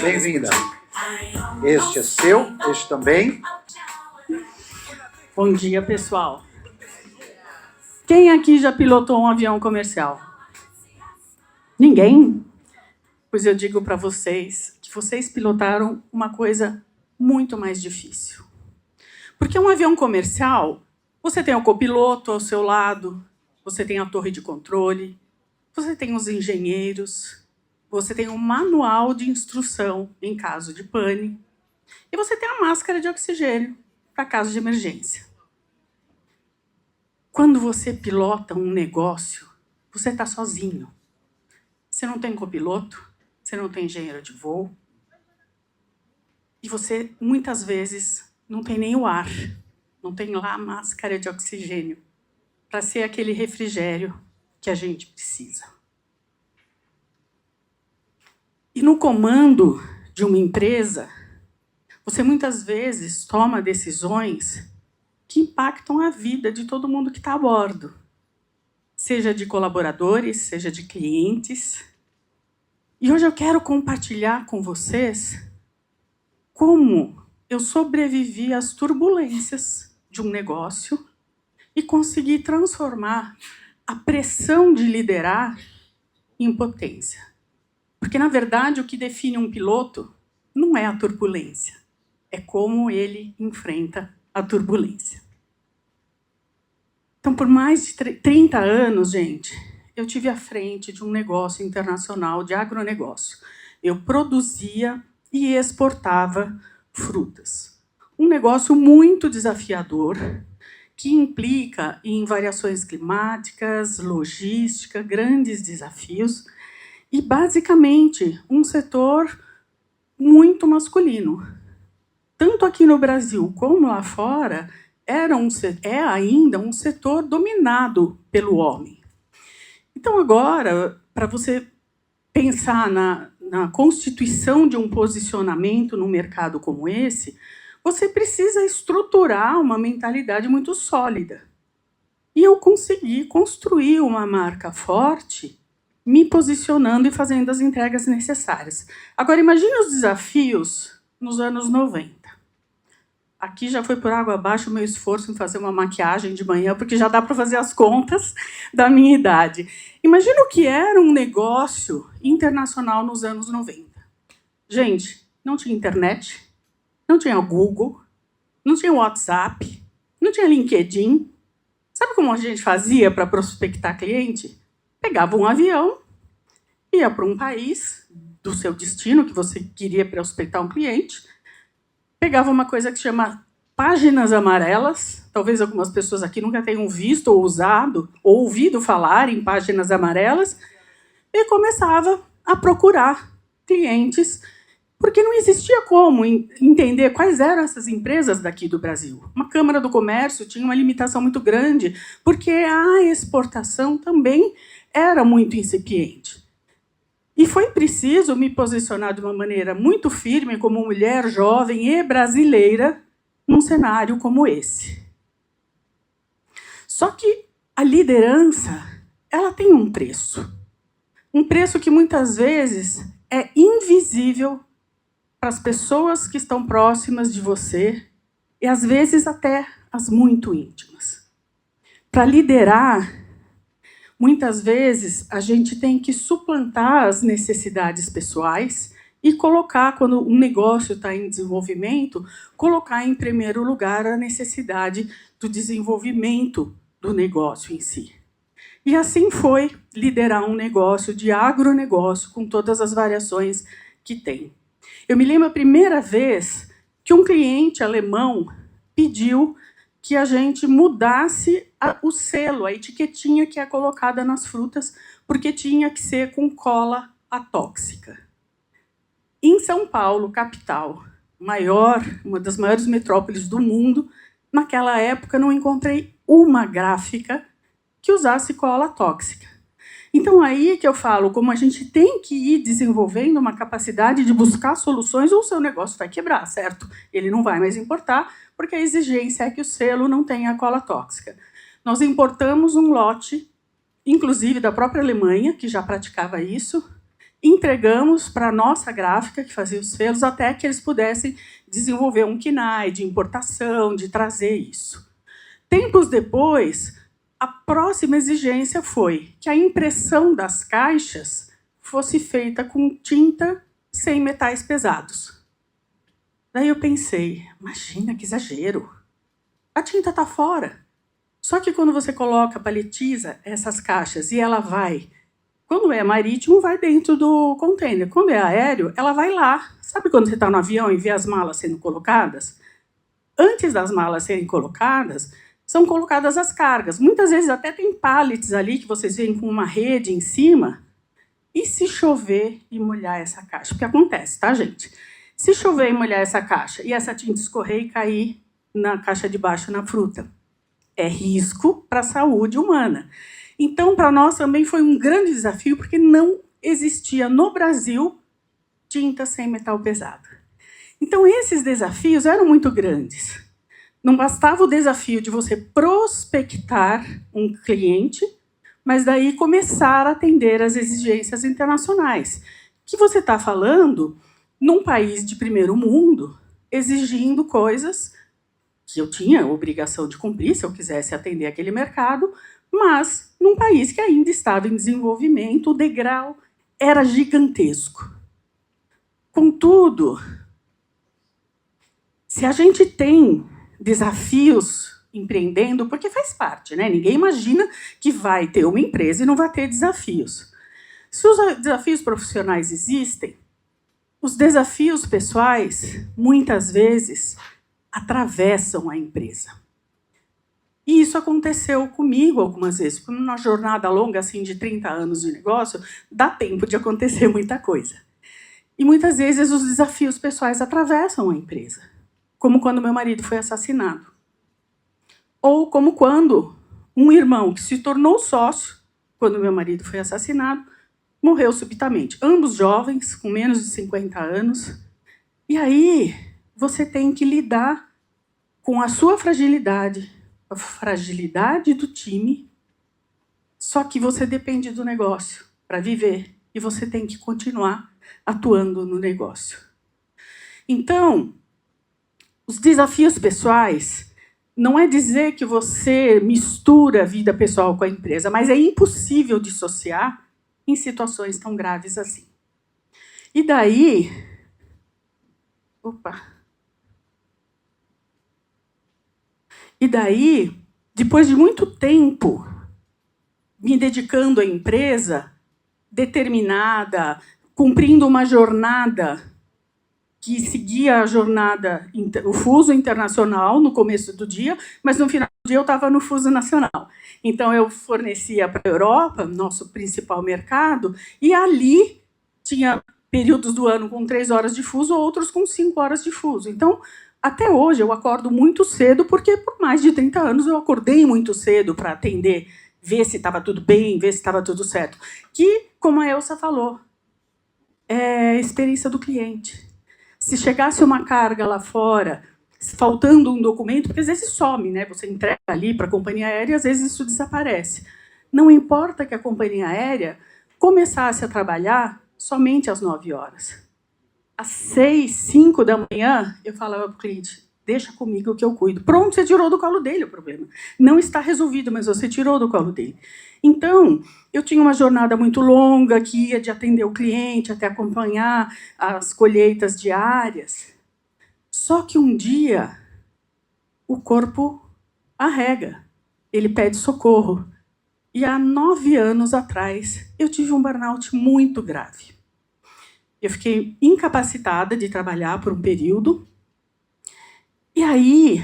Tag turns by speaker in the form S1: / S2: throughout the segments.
S1: Bem-vinda. Este é seu, este também.
S2: Bom dia, pessoal. Quem aqui já pilotou um avião comercial? Ninguém? Pois eu digo para vocês que vocês pilotaram uma coisa muito mais difícil. Porque um avião comercial, você tem o copiloto ao seu lado, você tem a torre de controle, você tem os engenheiros, você tem um manual de instrução em caso de pane, e você tem a máscara de oxigênio para caso de emergência. Quando você pilota um negócio, você está sozinho. Você não tem copiloto, você não tem engenheiro de voo, e você, muitas vezes, não tem nem o ar, não tem lá a máscara de oxigênio para ser aquele refrigério que a gente precisa. E no comando de uma empresa, você muitas vezes toma decisões que impactam a vida de todo mundo que está a bordo, seja de colaboradores, seja de clientes. E hoje eu quero compartilhar com vocês como eu sobrevivi às turbulências de um negócio e consegui transformar a pressão de liderar em potência. Porque, na verdade, o que define um piloto não é a turbulência, é como ele enfrenta a turbulência. Então, por mais de 30 anos, gente, eu tive à frente de um negócio internacional de agronegócio. Eu produzia e exportava frutas. Um negócio muito desafiador, que implica em variações climáticas, logística, grandes desafios, e, basicamente, um setor muito masculino. Tanto aqui no Brasil como lá fora, é ainda um setor dominado pelo homem. Então, agora, para você pensar na constituição de um posicionamento num mercado como esse, você precisa estruturar uma mentalidade muito sólida. E eu consegui construir uma marca forte, me posicionando e fazendo as entregas necessárias. Agora, imagine os desafios nos anos 90. Aqui já foi por água abaixo o meu esforço em fazer uma maquiagem de manhã, porque já dá para fazer as contas da minha idade. Imagina o que era um negócio internacional nos anos 90. Gente, não tinha internet, não tinha Google, não tinha WhatsApp, não tinha LinkedIn. Sabe como a gente fazia para prospectar cliente? Pegava um avião, ia para um país do seu destino, que você queria prospectar um cliente, pegava uma coisa que se chama páginas amarelas. Talvez algumas pessoas aqui nunca tenham visto ou usado ou ouvido falar em páginas amarelas, e começava a procurar clientes, porque não existia como entender quais eram essas empresas daqui do Brasil. Uma Câmara do Comércio tinha uma limitação muito grande, porque a exportação também era muito incipiente. E foi preciso me posicionar de uma maneira muito firme como mulher jovem e brasileira num cenário como esse. Só que a liderança, ela tem um preço. Um preço que muitas vezes é invisível para as pessoas que estão próximas de você e, às vezes, até as muito íntimas. Para liderar, muitas vezes, a gente tem que suplantar as necessidades pessoais e colocar, quando um negócio está em desenvolvimento, colocar em primeiro lugar a necessidade do desenvolvimento do negócio em si. E assim foi liderar um negócio de agronegócio com todas as variações que tem. Eu me lembro a primeira vez que um cliente alemão pediu que a gente mudasse o selo, a etiquetinha que é colocada nas frutas, porque tinha que ser com cola atóxica. Em São Paulo, capital, uma das maiores metrópoles do mundo, naquela época não encontrei uma gráfica que usasse cola tóxica. Então, aí que eu falo, como a gente tem que ir desenvolvendo uma capacidade de buscar soluções, ou o seu negócio vai quebrar, certo? Ele não vai mais importar, porque a exigência é que o selo não tenha cola tóxica. Nós importamos um lote, inclusive da própria Alemanha, que já praticava isso, entregamos para a nossa gráfica, que fazia os selos, até que eles pudessem desenvolver um KNAI de importação, de trazer isso. Tempos depois, a próxima exigência foi que a impressão das caixas fosse feita com tinta sem metais pesados. Daí eu pensei, imagina que exagero. A tinta está fora. Só que quando você coloca, paletiza essas caixas e ela vai... Quando é marítimo, vai dentro do container. Quando é aéreo, ela vai lá. Sabe quando você está no avião e vê as malas sendo colocadas? Antes das malas serem colocadas, são colocadas as cargas. Muitas vezes até tem pallets ali que vocês veem com uma rede em cima. E se chover e molhar essa caixa? Porque acontece, tá, gente? Se chover e molhar essa caixa e essa tinta escorrer e cair na caixa de baixo, na fruta, é risco para a saúde humana. Então, para nós também foi um grande desafio, porque não existia no Brasil tinta sem metal pesado. Então, esses desafios eram muito grandes. Não bastava o desafio de você prospectar um cliente, mas daí começar a atender às exigências internacionais. Que você está falando num país de primeiro mundo, exigindo coisas que eu tinha a obrigação de cumprir, se eu quisesse atender aquele mercado, mas num país que ainda estava em desenvolvimento, o degrau era gigantesco. Contudo, se a gente tem desafios empreendendo, porque faz parte, né? Ninguém imagina que vai ter uma empresa e não vai ter desafios. Se os desafios profissionais existem, os desafios pessoais, muitas vezes, atravessam a empresa. E isso aconteceu comigo algumas vezes. Por uma jornada longa, assim, de 30 anos de negócio, dá tempo de acontecer muita coisa. E muitas vezes os desafios pessoais atravessam a empresa. Como quando meu marido foi assassinado. Ou como quando um irmão que se tornou sócio, quando meu marido foi assassinado, morreu subitamente. Ambos jovens, com menos de 50 anos. E aí você tem que lidar com a sua fragilidade, a fragilidade do time, só que você depende do negócio para viver e você tem que continuar atuando no negócio. Então, os desafios pessoais não é dizer que você mistura a vida pessoal com a empresa, mas é impossível dissociar em situações tão graves assim. E daí... E daí, depois de muito tempo me dedicando à empresa, determinada, cumprindo uma jornada que seguia a jornada, o fuso internacional no começo do dia, mas no final do dia eu estava no fuso nacional. Então eu fornecia para a Europa, nosso principal mercado, e ali tinha períodos do ano com 3 horas de fuso, outros com 5 horas de fuso. Então, até hoje eu acordo muito cedo, porque por mais de 30 anos eu acordei muito cedo para atender, ver se estava tudo bem, ver se estava tudo certo. Que, como a Elsa falou, é a experiência do cliente. Se chegasse uma carga lá fora, faltando um documento, porque às vezes some, né? Você entrega ali para a companhia aérea e às vezes isso desaparece. Não importa que a companhia aérea começasse a trabalhar somente às 9 horas. Às 6, 5 da manhã, eu falava para o cliente, deixa comigo que eu cuido. Pronto, você tirou do colo dele o problema. Não está resolvido, mas você tirou do colo dele. Então, eu tinha uma jornada muito longa, que ia de atender o cliente, até acompanhar as colheitas diárias. Só que um dia, o corpo arrega, ele pede socorro. E há 9 anos atrás, eu tive um burnout muito grave. Eu fiquei incapacitada de trabalhar por um período. E aí,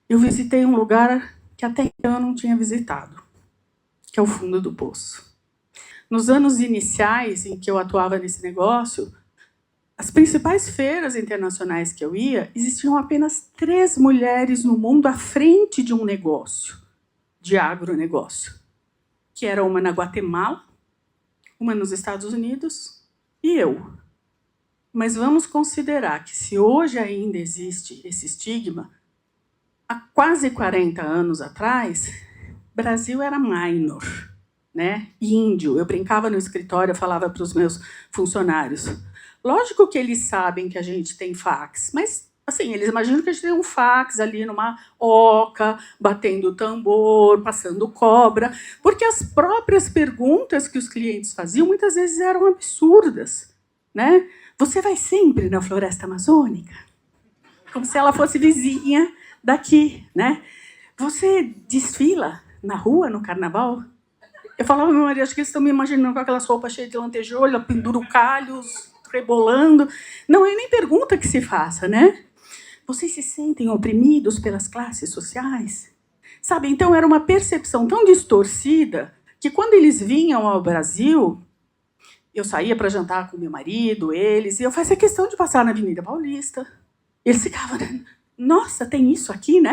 S2: eu visitei um lugar que até então eu não tinha visitado, que é o fundo do poço. Nos anos iniciais em que eu atuava nesse negócio, as principais feiras internacionais que eu ia, existiam apenas 3 mulheres no mundo à frente de um negócio, de agronegócio, que era uma na Guatemala, uma nos Estados Unidos e eu. Mas vamos considerar que se hoje ainda existe esse estigma, há quase 40 anos atrás, Brasil era minor. né? Índio. Eu brincava no escritório, eu falava para os meus funcionários. Lógico que eles sabem que a gente tem fax, mas assim, eles imaginam que a gente tem um fax ali numa oca, batendo tambor, passando cobra, porque as próprias perguntas que os clientes faziam muitas vezes eram absurdas, né? Você vai sempre na floresta amazônica? Como se ela fosse vizinha daqui, né? Você desfila na rua, no carnaval? Eu falava, meu marido, acho que eles estão me imaginando com aquelas roupas cheias de lantejoula, pendurucalhos, rebolando. Não é nem pergunta que se faça, né? Vocês se sentem oprimidos pelas classes sociais? Sabe, então era uma percepção tão distorcida que quando eles vinham ao Brasil, eu saía para jantar com meu marido, eles, e eu fazia questão de passar na Avenida Paulista. Eles ficavam, nossa, tem isso aqui, né?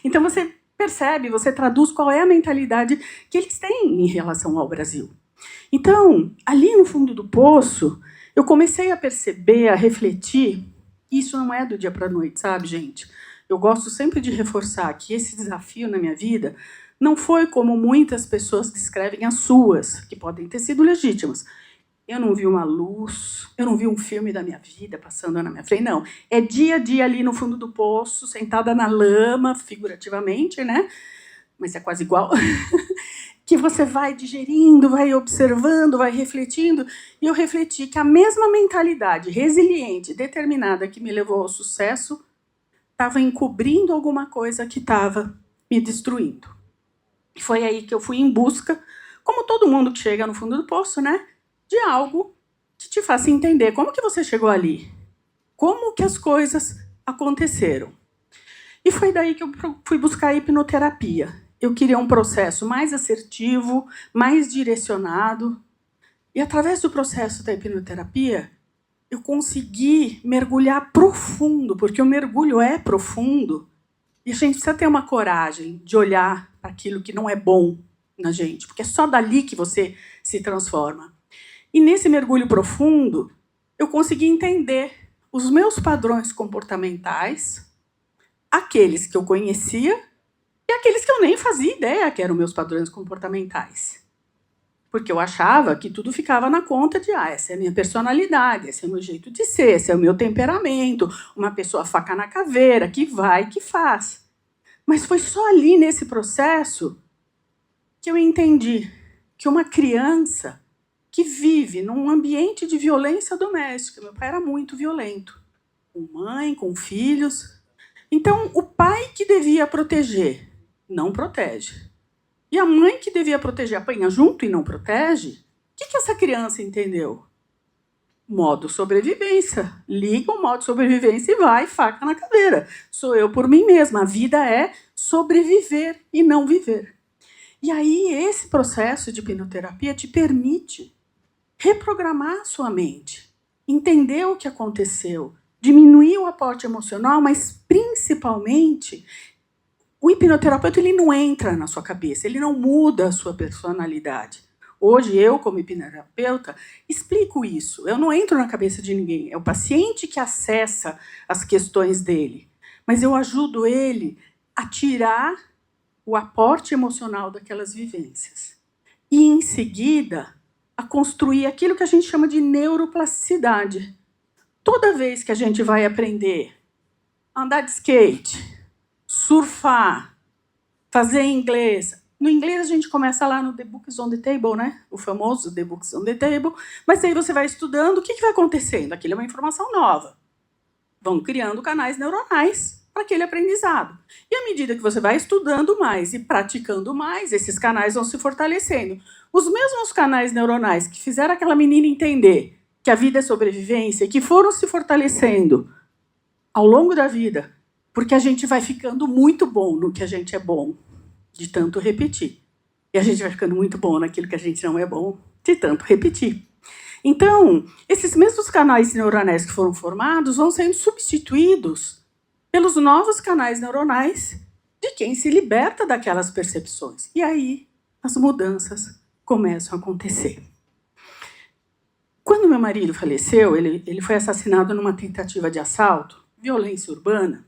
S2: Então você percebe, você traduz qual é a mentalidade que eles têm em relação ao Brasil. Então, ali no fundo do poço, eu comecei a perceber, a refletir. Isso não é do dia para a noite, sabe, gente? Eu gosto sempre de reforçar que esse desafio na minha vida não foi como muitas pessoas descrevem as suas, que podem ter sido legítimas. Eu não vi uma luz, eu não vi um filme da minha vida passando na minha frente, não. É dia a dia ali no fundo do poço, sentada na lama, figurativamente, né? Mas é quase igual. Que você vai digerindo, vai observando, vai refletindo. E eu refleti que a mesma mentalidade resiliente, determinada, que me levou ao sucesso, estava encobrindo alguma coisa que estava me destruindo. E foi aí que eu fui em busca, como todo mundo que chega no fundo do poço, né? De algo que te faça entender como que você chegou ali, como que as coisas aconteceram. E foi daí que eu fui buscar a hipnoterapia. Eu queria um processo mais assertivo, mais direcionado. E através do processo da hipnoterapia, eu consegui mergulhar profundo, porque o mergulho é profundo, e a gente precisa ter uma coragem de olhar para aquilo que não é bom na gente, porque é só dali que você se transforma. E nesse mergulho profundo, eu consegui entender os meus padrões comportamentais, aqueles que eu conhecia e aqueles que eu nem fazia ideia que eram meus padrões comportamentais. Porque eu achava que tudo ficava na conta de essa é a minha personalidade, esse é o meu jeito de ser, esse é o meu temperamento, uma pessoa faca na caveira, que vai, que faz. Mas foi só ali, nesse processo, que eu entendi que uma criança que vive num ambiente de violência doméstica. Meu pai era muito violento, com mãe, com filhos. Então, o pai que devia proteger, não protege. E a mãe que devia proteger, apanha junto e não protege. O que essa criança entendeu? Modo sobrevivência. Liga o modo sobrevivência e vai, faca na caveira. Sou eu por mim mesma. A vida é sobreviver e não viver. E aí, esse processo de hipnoterapia te permite reprogramar a sua mente, entender o que aconteceu, diminuir o aporte emocional, mas, principalmente, o hipnoterapeuta ele não entra na sua cabeça, ele não muda a sua personalidade. Hoje, eu, como hipnoterapeuta, explico isso. Eu não entro na cabeça de ninguém. É o paciente que acessa as questões dele. Mas eu ajudo ele a tirar o aporte emocional daquelas vivências. E, em seguida, a construir aquilo que a gente chama de neuroplasticidade. Toda vez que a gente vai aprender a andar de skate, surfar, fazer inglês. No inglês a gente começa lá no The Books on the Table, né? O famoso The Books on the Table. Mas aí você vai estudando, o que vai acontecendo? Aquilo é uma informação nova. Vão criando canais neuronais para aquele aprendizado. E à medida que você vai estudando mais e praticando mais, esses canais vão se fortalecendo. Os mesmos canais neuronais que fizeram aquela menina entender que a vida é sobrevivência, que foram se fortalecendo ao longo da vida, porque a gente vai ficando muito bom no que a gente é bom, de tanto repetir. E a gente vai ficando muito bom naquilo que a gente não é bom, de tanto repetir. Então, esses mesmos canais neuronais que foram formados vão sendo substituídos pelos novos canais neuronais de quem se liberta daquelas percepções. E aí as mudanças começam a acontecer. Quando meu marido faleceu, ele foi assassinado numa tentativa de assalto, violência urbana.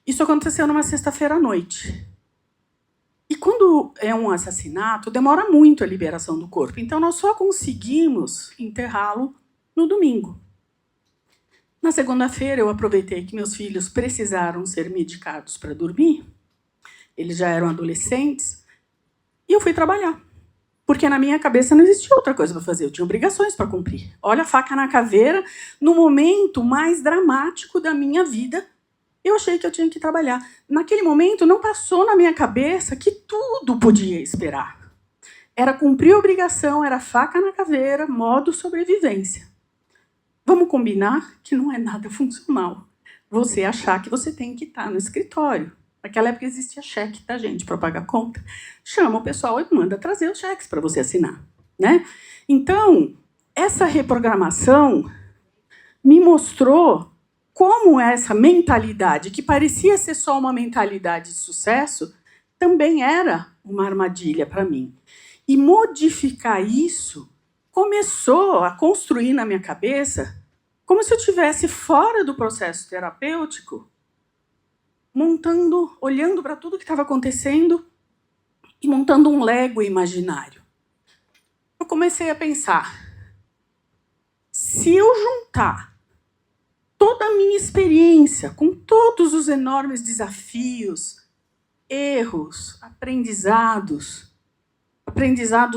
S2: Isso aconteceu numa sexta-feira à noite. E quando é um assassinato, demora muito a liberação do corpo. Então, nós só conseguimos enterrá-lo no domingo. Na segunda-feira, eu aproveitei que meus filhos precisaram ser medicados para dormir. Eles já eram adolescentes. E eu fui trabalhar. Porque na minha cabeça não existia outra coisa para fazer. Eu tinha obrigações para cumprir. Olha a faca na caveira. No momento mais dramático da minha vida, eu achei que eu tinha que trabalhar. Naquele momento, não passou na minha cabeça que tudo podia esperar. Era cumprir a obrigação, era faca na caveira, modo sobrevivência. Vamos combinar que não é nada funcional você achar que você tem que estar no escritório. Naquela época existia cheque, tá, gente, para pagar conta. Chama o pessoal e manda trazer os cheques para você assinar, né? Então, essa reprogramação me mostrou como essa mentalidade, que parecia ser só uma mentalidade de sucesso, também era uma armadilha para mim. E modificar isso começou a construir na minha cabeça como se eu estivesse fora do processo terapêutico, montando, olhando para tudo que estava acontecendo e montando um Lego imaginário. Eu comecei a pensar, se eu juntar toda a minha experiência, com todos os enormes desafios, erros, aprendizados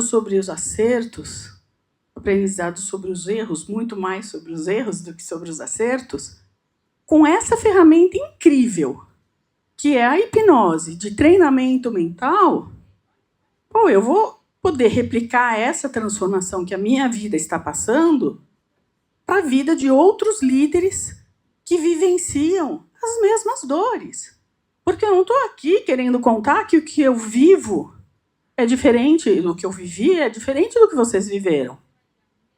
S2: sobre os acertos, aprendizados sobre os erros, muito mais sobre os erros do que sobre os acertos, com essa ferramenta incrível, que é a hipnose de treinamento mental, eu vou poder replicar essa transformação que a minha vida está passando para a vida de outros líderes que vivenciam as mesmas dores. Porque eu não estou aqui querendo contar que o que eu vivo é diferente do que eu vivi, é diferente do que vocês viveram.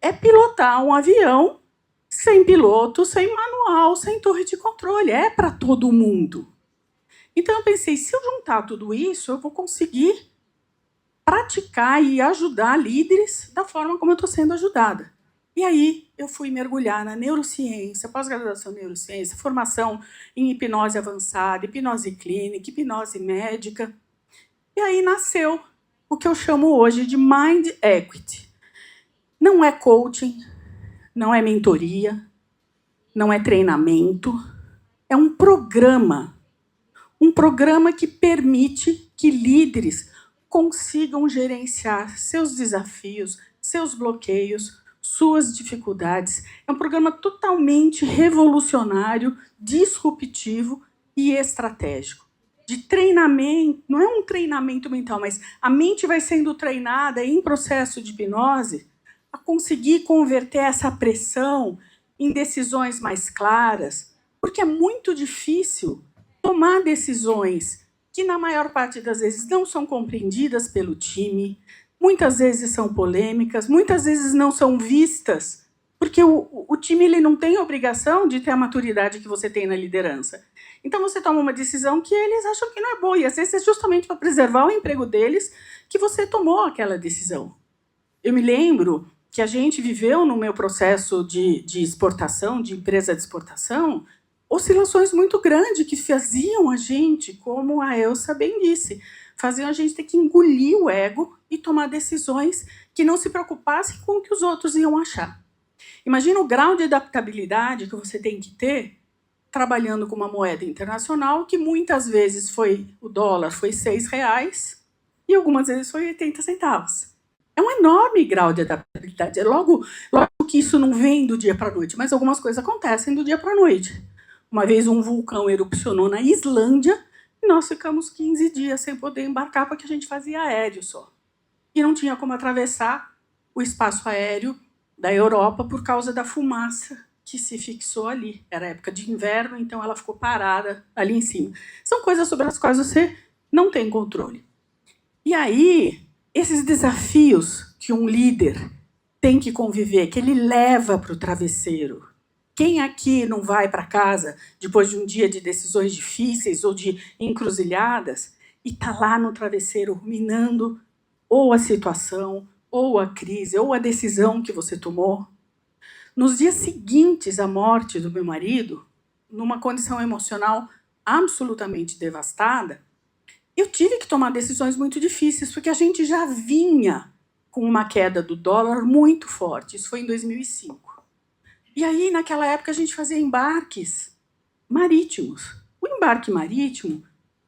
S2: É pilotar um avião sem piloto, sem manual, sem torre de controle. É para todo mundo. Então eu pensei, se eu juntar tudo isso, eu vou conseguir praticar e ajudar líderes da forma como eu estou sendo ajudada. E aí eu fui mergulhar na neurociência, pós-graduação em neurociência, formação em hipnose avançada, hipnose clínica, hipnose médica. E aí nasceu o que eu chamo hoje de Mind Equity. Não é coaching, não é mentoria, não é treinamento, é um programa que permite que líderes consigam gerenciar seus desafios, seus bloqueios, suas dificuldades. É um programa totalmente revolucionário, disruptivo e estratégico. De treinamento, não é um treinamento mental, mas a mente vai sendo treinada em processo de hipnose a conseguir converter essa pressão em decisões mais claras, porque é muito difícil tomar decisões que, na maior parte das vezes, não são compreendidas pelo time, muitas vezes são polêmicas, muitas vezes não são vistas, porque o time ele não tem a obrigação de ter a maturidade que você tem na liderança. Então, você toma uma decisão que eles acham que não é boa, e às vezes é justamente para preservar o emprego deles que você tomou aquela decisão. Eu me lembro que a gente viveu no meu processo de exportação, de empresa de exportação, oscilações muito grandes que faziam a gente, como a Elsa bem disse, faziam a gente ter que engolir o ego e tomar decisões que não se preocupassem com o que os outros iam achar. Imagina o grau de adaptabilidade que você tem que ter trabalhando com uma moeda internacional que muitas vezes o dólar foi R$6 e algumas vezes foi 80 centavos. É um enorme grau de adaptabilidade. É logo que isso não vem do dia para a noite, mas algumas coisas acontecem do dia para a noite. Uma vez um vulcão erupcionou na Islândia e nós ficamos 15 dias sem poder embarcar porque a gente fazia aéreo só. E não tinha como atravessar o espaço aéreo da Europa por causa da fumaça que se fixou ali. Era época de inverno, então ela ficou parada ali em cima. São coisas sobre as quais você não tem controle. E aí, esses desafios que um líder tem que conviver, que ele leva para o travesseiro. Quem aqui não vai para casa depois de um dia de decisões difíceis ou de encruzilhadas e está lá no travesseiro ruminando ou a situação, ou a crise, ou a decisão que você tomou? Nos dias seguintes à morte do meu marido, numa condição emocional absolutamente devastada, eu tive que tomar decisões muito difíceis, porque a gente já vinha com uma queda do dólar muito forte. Isso foi em 2005. E aí, naquela época, a gente fazia embarques marítimos. O embarque marítimo,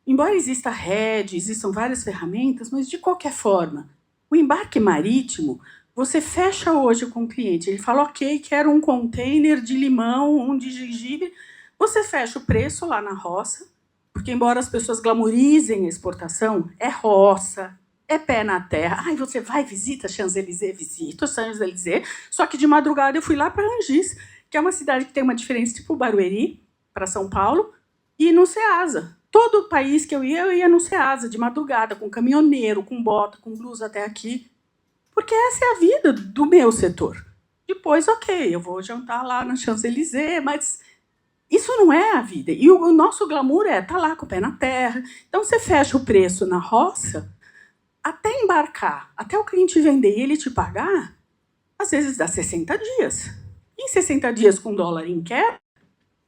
S2: embora exista rede, existam várias ferramentas, mas de qualquer forma, o embarque marítimo, você fecha hoje com o cliente, ele fala, ok, quero um container de limão, um de gengibre, você fecha o preço lá na roça, porque embora as pessoas glamourizem a exportação, é roça, é pé na terra. Ai, você vai, visita Champs-Élysées? Visita Champs-Élysées, só que de madrugada eu fui lá para Rangis, que é uma cidade que tem uma diferença tipo Barueri, para São Paulo, e no Ceasa. Todo o país que eu ia no Ceasa, de madrugada, com caminhoneiro, com bota, com blusa até aqui, porque essa é a vida do meu setor. Depois, ok, eu vou jantar lá na Champs-Élysées, mas isso não é a vida. E o nosso glamour é estar lá com o pé na terra. Então, você fecha o preço na roça, até embarcar, até o cliente vender e ele te pagar, às vezes dá 60 dias. Em 60 dias, com dólar em queda,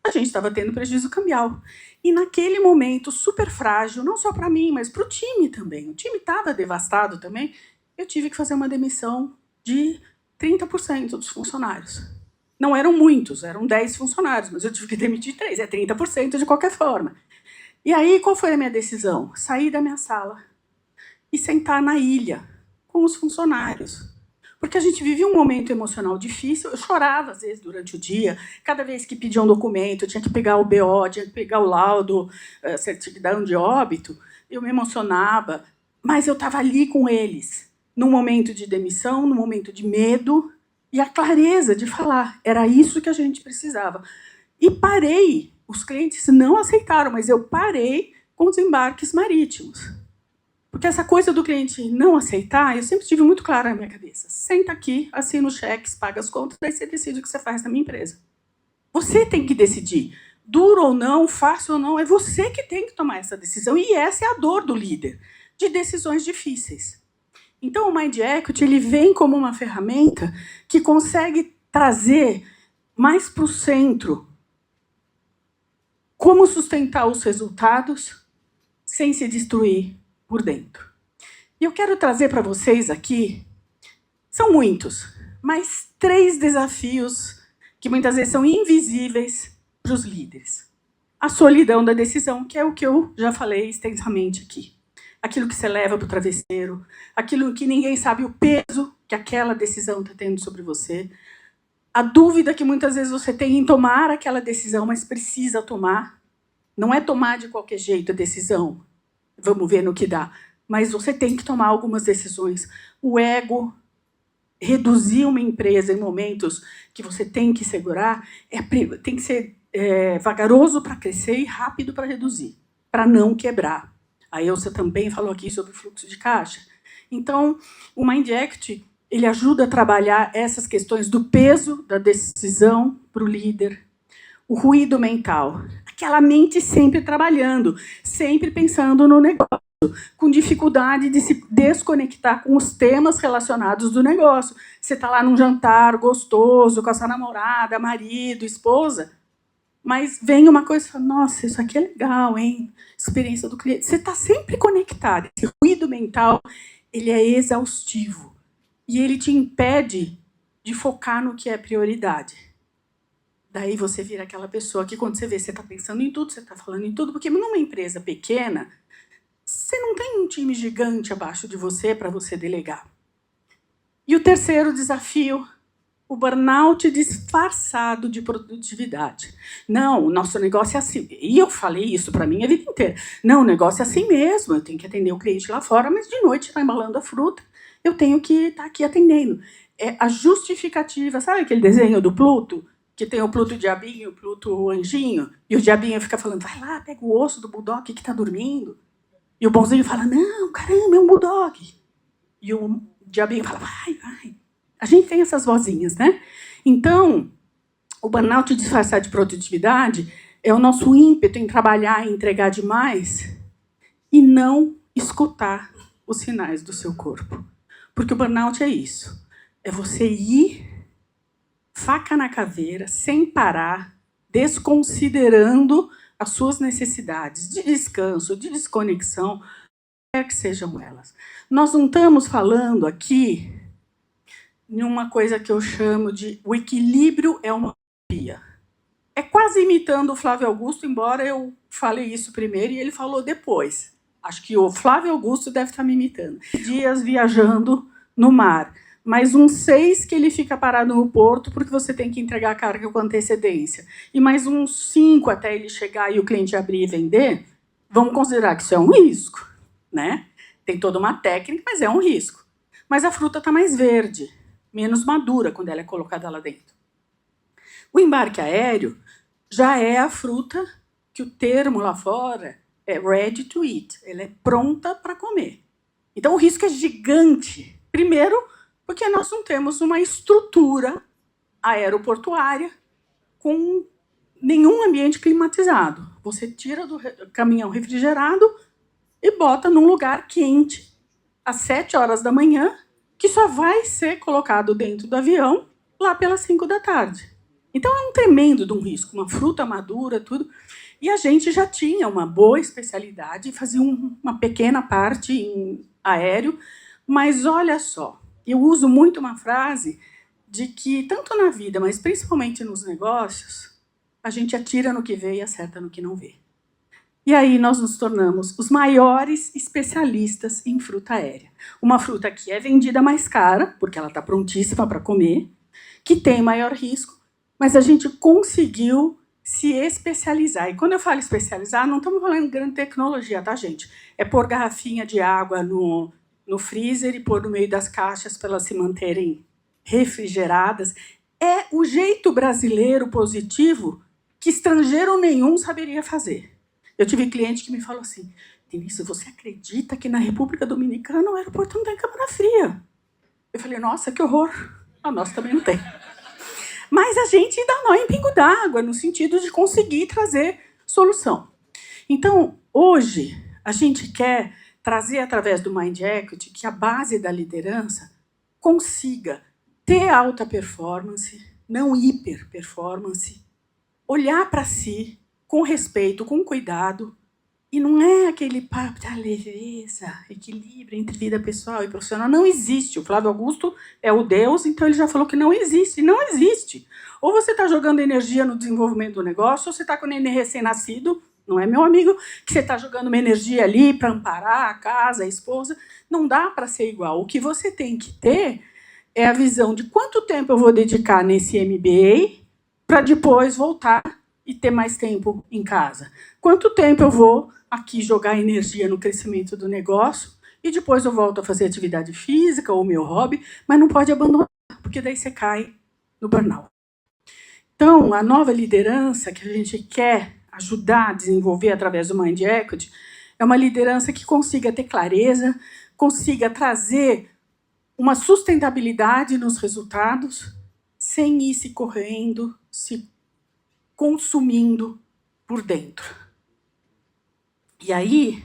S2: a gente estava tendo prejuízo cambial. E naquele momento super frágil, não só para mim, mas para o time também. O time estava devastado também. Eu tive que fazer uma demissão de 30% dos funcionários. Não eram muitos, eram 10 funcionários, mas eu tive que demitir 3, é 30% de qualquer forma. E aí, qual foi a minha decisão? Sair da minha sala e sentar na ilha com os funcionários. Porque a gente vivia um momento emocional difícil, eu chorava às vezes durante o dia, cada vez que pedia um documento, eu tinha que pegar o BO, tinha que pegar o laudo, certidão de óbito, eu me emocionava, mas eu estava ali com eles, num momento de demissão, num momento de medo, e a clareza de falar, era isso que a gente precisava. E parei, os clientes não aceitaram, mas eu parei com os embarques marítimos. Porque essa coisa do cliente não aceitar, eu sempre tive muito claro na minha cabeça. Senta aqui, assina os cheques, paga as contas, daí você decide o que você faz na minha empresa. Você tem que decidir. Duro ou não, fácil ou não, é você que tem que tomar essa decisão. E essa é a dor do líder, de decisões difíceis. Então, o Mind Equity ele vem como uma ferramenta que consegue trazer mais para o centro como sustentar os resultados sem se destruir por dentro. E eu quero trazer para vocês aqui, são muitos, mas 3 desafios que muitas vezes são invisíveis para os líderes. A solidão da decisão, que é o que eu já falei extensamente aqui. Aquilo que você leva para o travesseiro, aquilo que ninguém sabe o peso que aquela decisão está tendo sobre você, a dúvida que muitas vezes você tem em tomar aquela decisão, mas precisa tomar. Não é tomar de qualquer jeito a decisão, vamos ver no que dá, mas você tem que tomar algumas decisões. O ego, reduzir uma empresa em momentos que você tem que segurar, tem que ser vagaroso para crescer e rápido para reduzir, para não quebrar. A Elsa também falou aqui sobre fluxo de caixa. Então, o Mind Equity, ele ajuda a trabalhar essas questões do peso da decisão para o líder, o ruído mental, aquela mente sempre trabalhando, sempre pensando no negócio, com dificuldade de se desconectar com os temas relacionados do negócio. Você está lá num jantar gostoso, com a sua namorada, marido, esposa, mas vem uma coisa e fala, nossa, isso aqui é legal, hein? Experiência do cliente. Você está sempre conectado. Esse ruído mental, ele é exaustivo. E ele te impede de focar no que é prioridade. Daí você vira aquela pessoa que, quando você vê, você está pensando em tudo, você está falando em tudo, porque numa empresa pequena, você não tem um time gigante abaixo de você para você delegar. E o terceiro desafio, o burnout disfarçado de produtividade. Não, o nosso negócio é assim. E eu falei isso para mim a vida inteira. Não, o negócio é assim mesmo, eu tenho que atender o cliente lá fora, mas de noite está embalando a fruta, eu tenho que estar aqui atendendo. É a justificativa, sabe aquele desenho do Pluto? Que tem o Pluto diabinho, o Pluto anjinho, e o diabinho fica falando, vai lá, pega o osso do bulldog que está dormindo. E o bonzinho fala, não, caramba, é um bulldog. E o diabinho fala, vai, vai. A gente tem essas vozinhas, né? Então, o burnout disfarçado de produtividade é o nosso ímpeto em trabalhar e entregar demais e não escutar os sinais do seu corpo. Porque o burnout é isso. É você ir faca na caveira, sem parar, desconsiderando as suas necessidades de descanso, de desconexão, quer que sejam elas. Nós não estamos falando aqui em uma coisa que eu chamo de o equilíbrio é uma utopia. É quase imitando o Flávio Augusto, embora eu falei isso primeiro e ele falou depois. Acho que o Flávio Augusto deve estar me imitando. Dias viajando no mar, mais uns 6 que ele fica parado no porto porque você tem que entregar a carga com antecedência. E mais uns 5 até ele chegar e o cliente abrir e vender. Vamos considerar que isso é um risco, né? Tem toda uma técnica, mas é um risco. Mas a fruta está mais verde, menos madura quando ela é colocada lá dentro. O embarque aéreo já é a fruta que o termo lá fora é ready to eat. Ela é pronta para comer. Então, o risco é gigante. Primeiro, porque nós não temos uma estrutura aeroportuária com nenhum ambiente climatizado. Você tira do caminhão refrigerado e bota num lugar quente, às 7 horas da manhã, que só vai ser colocado dentro do avião lá pelas 5 da tarde. Então, é um tremendo de um risco, uma fruta madura, tudo. E a gente já tinha uma boa especialidade, fazia uma pequena parte em aéreo, mas olha só, eu uso muito uma frase de que, tanto na vida, mas principalmente nos negócios, a gente atira no que vê e acerta no que não vê. E aí nós nos tornamos os maiores especialistas em fruta aérea. Uma fruta que é vendida mais cara, porque ela está prontíssima para comer, que tem maior risco, mas a gente conseguiu se especializar. E quando eu falo especializar, não estamos falando de grande tecnologia, tá, gente? É pôr garrafinha de água no freezer e pôr no meio das caixas para elas se manterem refrigeradas. É o jeito brasileiro positivo que estrangeiro nenhum saberia fazer. Eu tive cliente que me falou assim, Denise, você acredita que na República Dominicana o aeroporto não tem câmara fria? Eu falei, nossa, que horror. A nossa também não tem. Mas a gente dá nó em pingo d'água, no sentido de conseguir trazer solução. Então, hoje, a gente quer trazer, através do Mind Equity, que a base da liderança consiga ter alta performance, não hiper performance, olhar para si com respeito, com cuidado, e não é aquele papo da leveza, equilíbrio entre vida pessoal e profissional. Não existe. O Flávio Augusto é o Deus, então ele já falou que não existe. Não existe. Ou você está jogando energia no desenvolvimento do negócio, ou você está com o neném recém-nascido, não é, meu amigo, que você está jogando uma energia ali para amparar a casa, a esposa. Não dá para ser igual. O que você tem que ter é a visão de quanto tempo eu vou dedicar nesse MBA para depois voltar e ter mais tempo em casa. Quanto tempo eu vou aqui jogar energia no crescimento do negócio e depois eu volto a fazer atividade física ou meu hobby, mas não pode abandonar, porque daí você cai no burnout. Então, a nova liderança que a gente quer ajudar a desenvolver através do Mind Equity é uma liderança que consiga ter clareza, consiga trazer uma sustentabilidade nos resultados, sem ir se correndo, se consumindo por dentro. E aí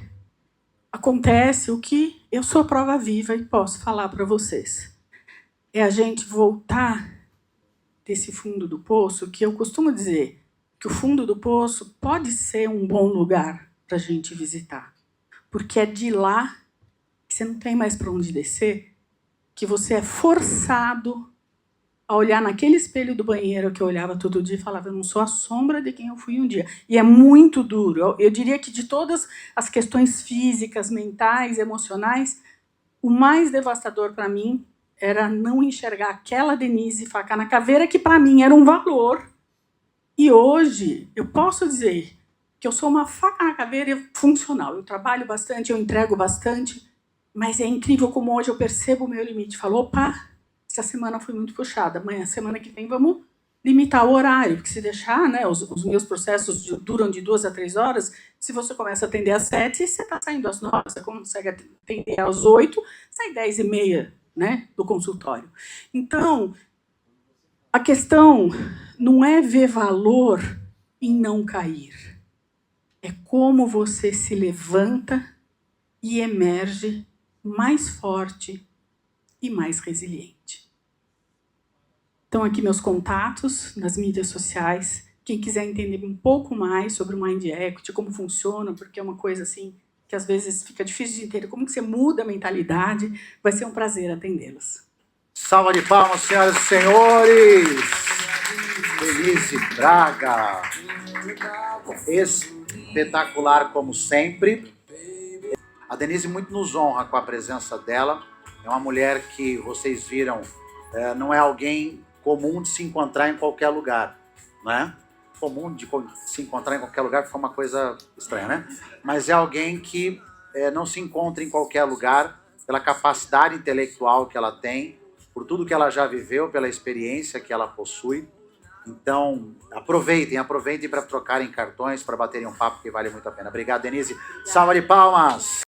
S2: acontece o que eu sou prova viva e posso falar para vocês. É a gente voltar desse fundo do poço, que eu costumo dizer que o fundo do poço pode ser um bom lugar para a gente visitar, porque é de lá que você não tem mais para onde descer, que você é forçado a olhar naquele espelho do banheiro que eu olhava todo dia e falava, eu não sou a sombra de quem eu fui um dia. E é muito duro. Eu diria que de todas as questões físicas, mentais, emocionais, o mais devastador para mim era não enxergar aquela Denise faca na caveira, que para mim era um valor. E hoje eu posso dizer que eu sou uma faca na caveira funcional. Eu trabalho bastante, eu entrego bastante, mas é incrível como hoje eu percebo o meu limite. Falo, opa, essa semana foi muito puxada, amanhã, semana que vem, vamos limitar o horário, porque se deixar, né, os meus processos duram de 2 a 3 horas, se você começa a atender às 7, você está saindo às 9, você consegue atender às 8, sai 10h30, né, do consultório. Então, a questão não é ver valor em não cair, é como você se levanta e emerge mais forte e mais resiliente. Então, aqui meus contatos nas mídias sociais. Quem quiser entender um pouco mais sobre o Mind Equity, como funciona, porque é uma coisa assim que que às vezes fica difícil de entender como que você muda a mentalidade. Vai ser um prazer atendê-los.
S1: Salva de palmas, senhoras e senhores! Denise Braga, espetacular como sempre. A Denise muito nos honra com a presença dela. É uma mulher que vocês viram, não é alguém comum de se encontrar em qualquer lugar, né? Comum de se encontrar em qualquer lugar foi uma coisa estranha, né? Mas é alguém que não se encontra em qualquer lugar pela capacidade intelectual que ela tem, por tudo que ela já viveu, pela experiência que ela possui. Então, aproveitem para trocarem cartões, para baterem um papo que vale muito a pena. Obrigado, Denise. Salva de palmas!